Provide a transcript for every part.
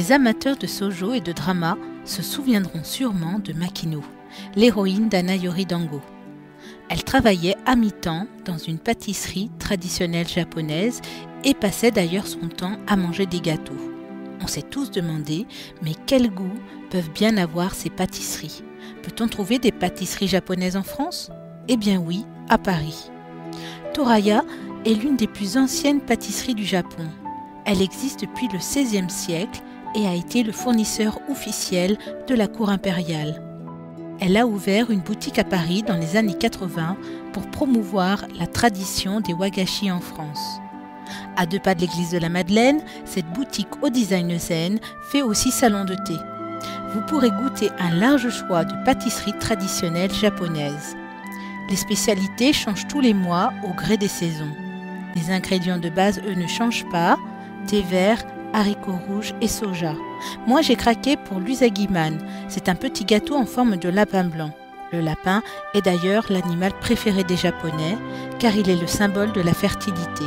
Les amateurs de shoujo et de drama se souviendront sûrement de Makino, l'héroïne d'Anayori Dango. Elle travaillait à mi-temps dans une pâtisserie traditionnelle japonaise et passait d'ailleurs son temps à manger des gâteaux. On s'est tous demandé, mais quel goût peuvent bien avoir ces pâtisseries? Peut-on trouver des pâtisseries japonaises en France? Eh bien oui, à Paris. Toraya est l'une des plus anciennes pâtisseries du Japon. Elle existe depuis le XVIe siècle et a été le fournisseur officiel de la cour impériale. Elle a ouvert une boutique à Paris dans les années 80 pour promouvoir la tradition des wagashi en France. À 2 pas de l'église de la Madeleine, cette boutique au design zen fait aussi salon de thé. Vous pourrez goûter un large choix de pâtisseries traditionnelles japonaises. Les spécialités changent tous les mois au gré des saisons. Les ingrédients de base, eux, ne changent pas: thé vert, haricots rouges et soja. Moi, j'ai craqué pour l'usagiman. C'est un petit gâteau en forme de lapin blanc. Le lapin est d'ailleurs l'animal préféré des Japonais, car il est le symbole de la fertilité.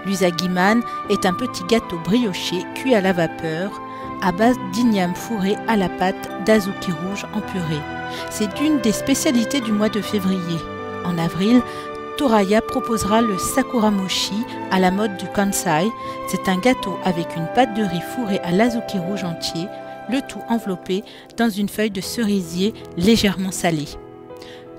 L'usagiman est un petit gâteau brioché cuit à la vapeur, à base d'igname fourré à la pâte d'azuki rouge en purée. C'est une des spécialités du mois de février. En avril, Toraya proposera le sakuramochi à la mode du Kansai. C'est un gâteau avec une pâte de riz fourrée à l'azuki rouge entier, le tout enveloppé dans une feuille de cerisier légèrement salée.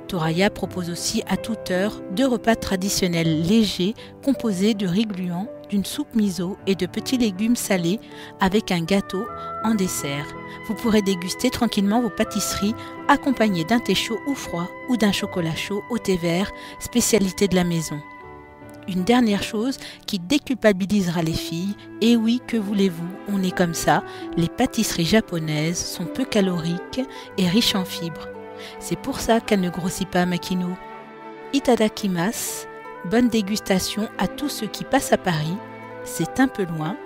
Toraya propose aussi à toute heure 2 repas traditionnels légers composés de riz gluant, d'une soupe miso et de petits légumes salés avec un gâteau en dessert. Vous pourrez déguster tranquillement vos pâtisseries accompagnées d'un thé chaud ou froid ou d'un chocolat chaud au thé vert, spécialité de la maison. Une dernière chose qui déculpabilisera les filles, et oui, que voulez-vous, on est comme ça, les pâtisseries japonaises sont peu caloriques et riches en fibres. C'est pour ça qu'elle ne grossit pas, Makino. Itadakimasu, bonne dégustation à tous ceux qui passent à Paris. C'est un peu loin,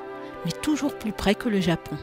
mais toujours plus près que le Japon.